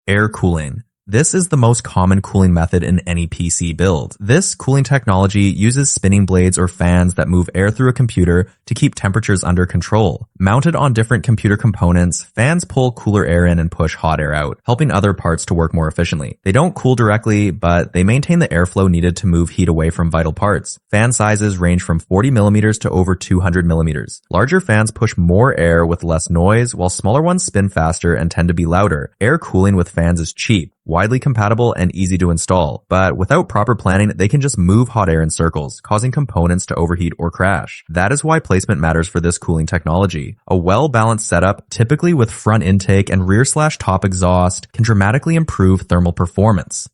Air cooling. This is the most common cooling method in any PC build. This cooling technology uses spinning blades or fans that move air through a computer to keep temperatures under control. Mounted on different computer components, fans pull cooler air in and push hot air out, helping other parts to work more efficiently. They don't cool directly, but they maintain the airflow needed to move heat away from vital parts. Fan sizes range from 40 millimeters to over 200 millimeters. Larger fans push more air with less noise, while smaller ones spin faster and tend to be louder. Air cooling with fans is cheap, widely compatible, and easy to install, but without proper planning, they can just move hot air in circles, causing components to overheat or crash. That is why placement matters for this cooling technology. A well-balanced setup, typically with front intake and rear/top exhaust, can dramatically improve thermal performance.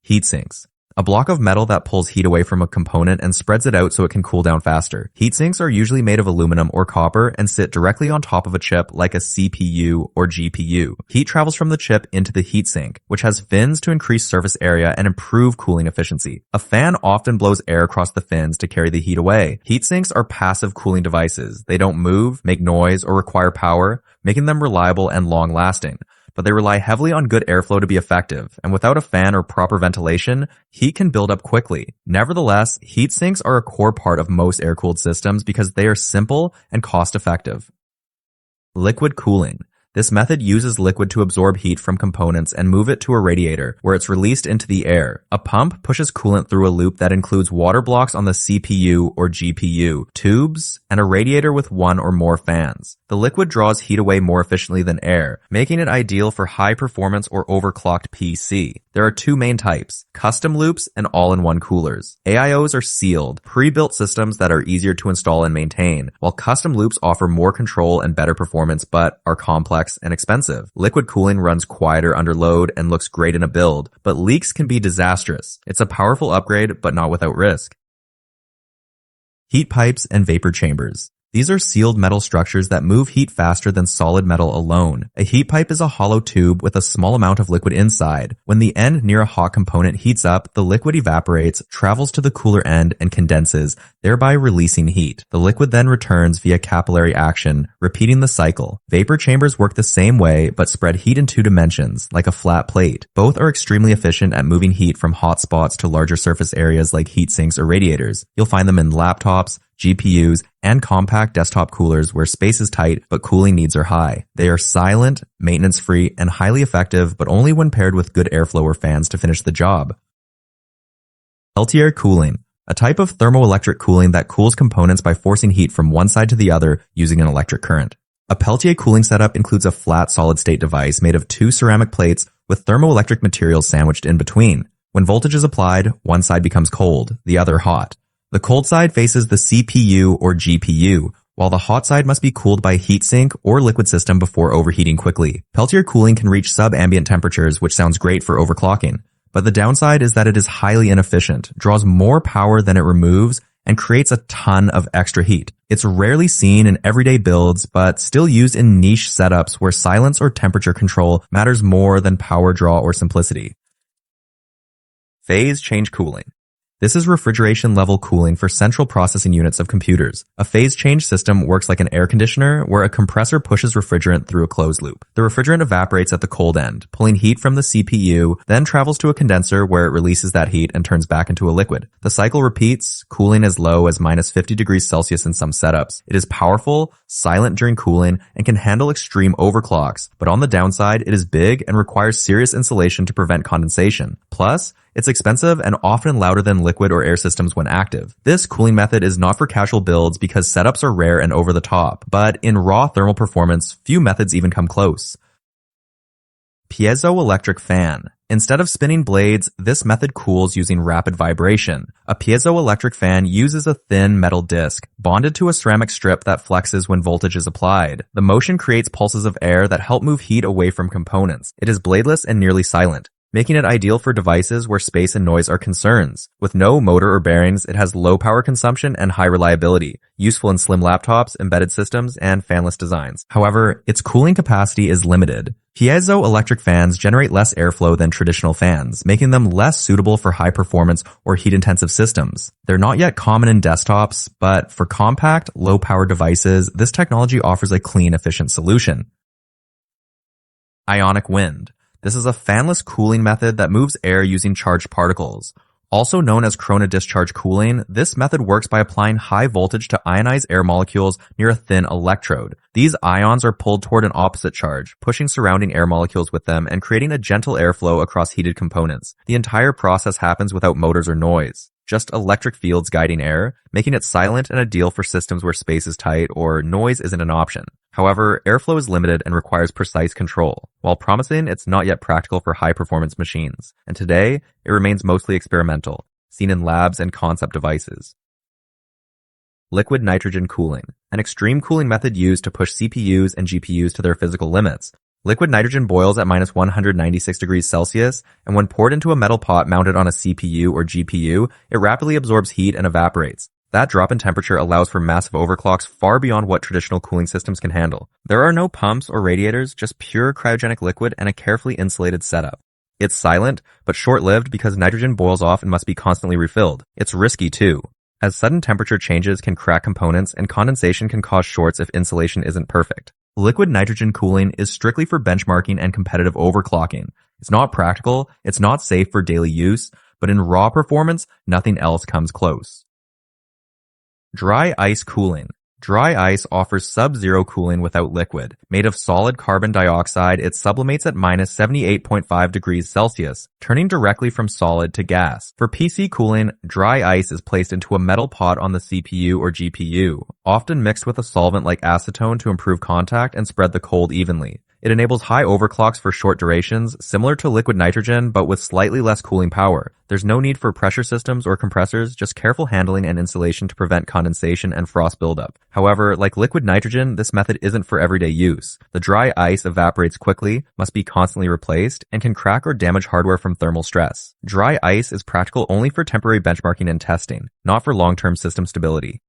Heat sinks. A block of metal that pulls heat away from a component and spreads it out so it can cool down faster. Heat sinks are usually made of aluminum or copper and sit directly on top of a chip like a CPU or GPU. Heat travels from the chip into the heatsink, which has fins to increase surface area and improve cooling efficiency. A fan often blows air across the fins to carry the heat away. Heat sinks are passive cooling devices. They don't move, make noise, or require power, making them reliable and long-lasting. But they rely heavily on good airflow to be effective, and without a fan or proper ventilation, heat can build up quickly. Nevertheless, heat sinks are a core part of most air-cooled systems because they are simple and cost-effective. Liquid cooling. This method uses liquid to absorb heat from components and move it to a radiator, where it's released into the air. A pump pushes coolant through a loop that includes water blocks on the CPU or GPU, tubes, and a radiator with one or more fans. The liquid draws heat away more efficiently than air, making it ideal for high-performance or overclocked PC. There are two main types, custom loops and all-in-one coolers. AIOs are sealed, pre-built systems that are easier to install and maintain, while custom loops offer more control and better performance but are complex and expensive. Liquid cooling runs quieter under load and looks great in a build, but leaks can be disastrous. It's a powerful upgrade, but not without risk. Heat pipes and vapor chambers. These are sealed metal structures that move heat faster than solid metal alone. A heat pipe is a hollow tube with a small amount of liquid inside. When the end near a hot component heats up, the liquid evaporates, travels to the cooler end, and condenses, thereby releasing heat. The liquid then returns via capillary action, repeating the cycle. Vapor chambers work the same way, but spread heat in two dimensions, like a flat plate. Both are extremely efficient at moving heat from hot spots to larger surface areas like heat sinks or radiators. You'll find them in laptops, GPUs, and compact desktop coolers where space is tight but cooling needs are high. They are silent, maintenance-free, and highly effective, but only when paired with good airflow or fans to finish the job. Peltier cooling. A type of thermoelectric cooling that cools components by forcing heat from one side to the other using an electric current. A Peltier cooling setup includes a flat solid-state device made of two ceramic plates with thermoelectric materials sandwiched in between. When voltage is applied, one side becomes cold, the other hot. The cold side faces the CPU or GPU, while the hot side must be cooled by heatsink or liquid system before overheating quickly. Peltier cooling can reach sub-ambient temperatures, which sounds great for overclocking. But the downside is that it is highly inefficient, draws more power than it removes, and creates a ton of extra heat. It's rarely seen in everyday builds, but still used in niche setups where silence or temperature control matters more than power draw or simplicity. Phase change cooling. This is refrigeration-level cooling for central processing units of computers. A phase change system works like an air conditioner where a compressor pushes refrigerant through a closed loop. The refrigerant evaporates at the cold end, pulling heat from the CPU, then travels to a condenser where it releases that heat and turns back into a liquid. The cycle repeats, cooling as low as minus 50 degrees Celsius in some setups. It is powerful, silent during cooling, and can handle extreme overclocks, but on the downside, it is big and requires serious insulation to prevent condensation. Plus, it's expensive and often louder than liquid or air systems when active. This cooling method is not for casual builds because setups are rare and over the top, but in raw thermal performance, few methods even come close. Piezoelectric fan. Instead of spinning blades, this method cools using rapid vibration. A piezoelectric fan uses a thin metal disc, bonded to a ceramic strip that flexes when voltage is applied. The motion creates pulses of air that help move heat away from components. It is bladeless and nearly silent, making it ideal for devices where space and noise are concerns. With no motor or bearings, it has low power consumption and high reliability, useful in slim laptops, embedded systems, and fanless designs. However, its cooling capacity is limited. Piezoelectric fans generate less airflow than traditional fans, making them less suitable for high-performance or heat-intensive systems. They're not yet common in desktops, but for compact, low-power devices, this technology offers a clean, efficient solution. Ionic wind. This is a fanless cooling method that moves air using charged particles. Also known as corona-discharge cooling, this method works by applying high voltage to ionized air molecules near a thin electrode. These ions are pulled toward an opposite charge, pushing surrounding air molecules with them and creating a gentle airflow across heated components. The entire process happens without motors or noise. Just electric fields guiding air, making it silent and ideal for systems where space is tight or noise isn't an option. However, airflow is limited and requires precise control. While promising, it's not yet practical for high-performance machines, and today, it remains mostly experimental, seen in labs and concept devices. Liquid nitrogen cooling, an extreme cooling method used to push CPUs and GPUs to their physical limits. Liquid nitrogen boils at minus 196 degrees Celsius, and when poured into a metal pot mounted on a CPU or GPU, it rapidly absorbs heat and evaporates. That drop in temperature allows for massive overclocks far beyond what traditional cooling systems can handle. There are no pumps or radiators, just pure cryogenic liquid and a carefully insulated setup. It's silent, but short-lived because nitrogen boils off and must be constantly refilled. It's risky too, as sudden temperature changes can crack components and condensation can cause shorts if insulation isn't perfect. Liquid nitrogen cooling is strictly for benchmarking and competitive overclocking. It's not practical, it's not safe for daily use, but in raw performance, nothing else comes close. Dry ice cooling. Dry ice offers sub-zero cooling without liquid. Made of solid carbon dioxide, it sublimates at minus 78.5 degrees Celsius, turning directly from solid to gas. For PC cooling, dry ice is placed into a metal pot on the CPU or GPU, often mixed with a solvent like acetone to improve contact and spread the cold evenly. It enables high overclocks for short durations, similar to liquid nitrogen, but with slightly less cooling power. There's no need for pressure systems or compressors, just careful handling and insulation to prevent condensation and frost buildup. However, like liquid nitrogen, this method isn't for everyday use. The dry ice evaporates quickly, must be constantly replaced, and can crack or damage hardware from thermal stress. Dry ice is practical only for temporary benchmarking and testing, not for long-term system stability.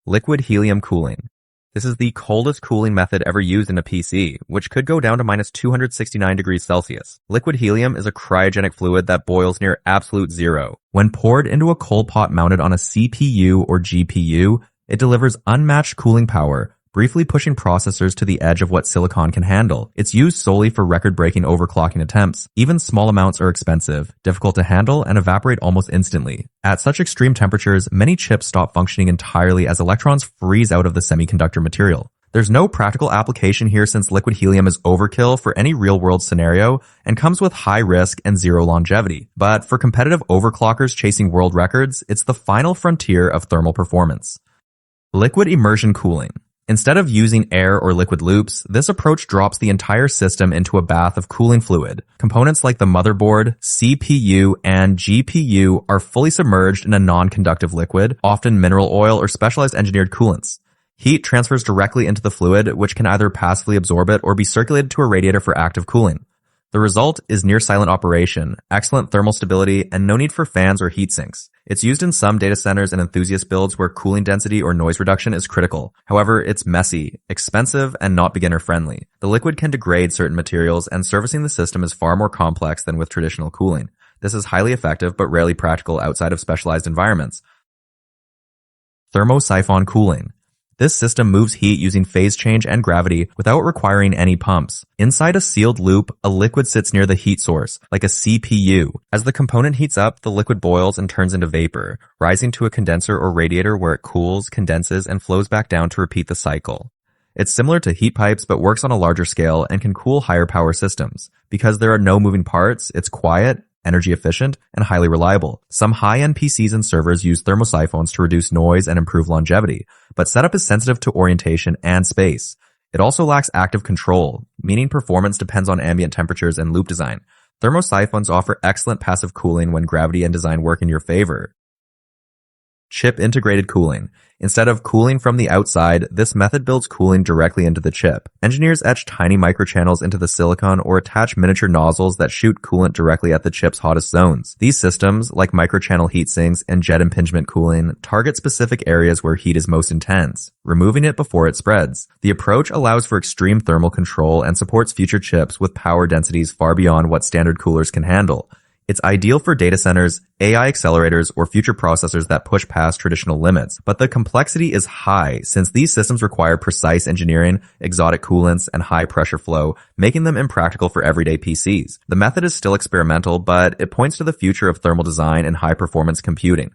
Liquid helium cooling. This is the coldest cooling method ever used in a PC, which could go down to minus 269 degrees Celsius. Liquid helium is a cryogenic fluid that boils near absolute zero. When poured into a cold pot mounted on a CPU or GPU, it delivers unmatched cooling power, briefly pushing processors to the edge of what silicon can handle. It's used solely for record-breaking overclocking attempts. Even small amounts are expensive, difficult to handle, and evaporate almost instantly. At such extreme temperatures, many chips stop functioning entirely as electrons freeze out of the semiconductor material. There's no practical application here since liquid helium is overkill for any real-world scenario and comes with high risk and zero longevity. But for competitive overclockers chasing world records, it's the final frontier of thermal performance. Liquid immersion cooling. Instead of using air or liquid loops, this approach drops the entire system into a bath of cooling fluid. Components like the motherboard, CPU, and GPU are fully submerged in a non-conductive liquid, often mineral oil or specialized engineered coolants. Heat transfers directly into the fluid, which can either passively absorb it or be circulated to a radiator for active cooling. The result is near-silent operation, excellent thermal stability, and no need for fans or heat sinks. It's used in some data centers and enthusiast builds where cooling density or noise reduction is critical. However, it's messy, expensive, and not beginner-friendly. The liquid can degrade certain materials, and servicing the system is far more complex than with traditional cooling. This is highly effective but rarely practical outside of specialized environments. Thermosiphon cooling. This system moves heat using phase change and gravity without requiring any pumps. Inside a sealed loop, a liquid sits near the heat source, like a CPU. As the component heats up, the liquid boils and turns into vapor, rising to a condenser or radiator where it cools, condenses, and flows back down to repeat the cycle. It's similar to heat pipes but works on a larger scale and can cool higher power systems. Because there are no moving parts, it's quiet, energy efficient, and highly reliable. Some high-end PCs and servers use thermosiphones to reduce noise and improve longevity, but setup is sensitive to orientation and space. It also lacks active control, meaning performance depends on ambient temperatures and loop design. Thermosiphones offer excellent passive cooling when gravity and design work in your favor. Chip integrated cooling. Instead of cooling from the outside, this method builds cooling directly into the chip. Engineers etch tiny microchannels into the silicon or attach miniature nozzles that shoot coolant directly at the chip's hottest zones. These systems, like microchannel heat sinks and jet impingement cooling, target specific areas where heat is most intense, removing it before it spreads. The approach allows for extreme thermal control and supports future chips with power densities far beyond what standard coolers can handle. It's ideal for data centers, AI accelerators, or future processors that push past traditional limits. But the complexity is high since these systems require precise engineering, exotic coolants, and high pressure flow, making them impractical for everyday PCs. The method is still experimental, but it points to the future of thermal design and high performance computing.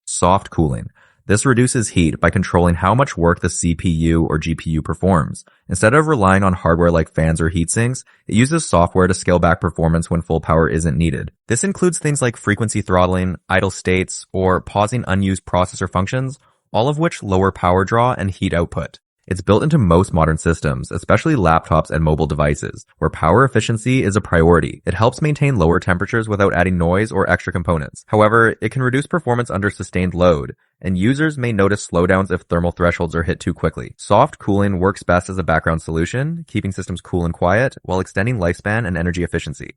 Soft cooling. This reduces heat by controlling how much work the CPU or GPU performs. Instead of relying on hardware like fans or heatsinks, it uses software to scale back performance when full power isn't needed. This includes things like frequency throttling, idle states, or pausing unused processor functions, all of which lower power draw and heat output. It's built into most modern systems, especially laptops and mobile devices, where power efficiency is a priority. It helps maintain lower temperatures without adding noise or extra components. However, it can reduce performance under sustained load, and users may notice slowdowns if thermal thresholds are hit too quickly. Soft cooling works best as a background solution, keeping systems cool and quiet while extending lifespan and energy efficiency.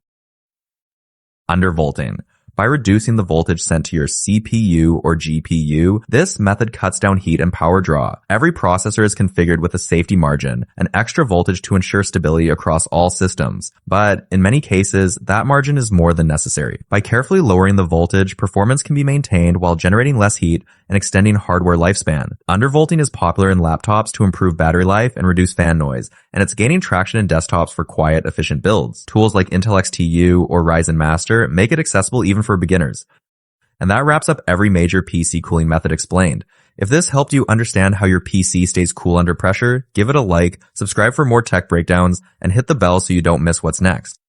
Undervolting. By reducing the voltage sent to your CPU or GPU, this method cuts down heat and power draw. Every processor is configured with a safety margin, an extra voltage to ensure stability across all systems. But in many cases, that margin is more than necessary. By carefully lowering the voltage, performance can be maintained while generating less heat and extending hardware lifespan. Undervolting is popular in laptops to improve battery life and reduce fan noise, and it's gaining traction in desktops for quiet, efficient builds. Tools like Intel XTU or Ryzen Master make it accessible even for beginners. And that wraps up every major PC cooling method explained. If this helped you understand how your PC stays cool under pressure, give it a like, subscribe for more tech breakdowns, and hit the bell so you don't miss what's next.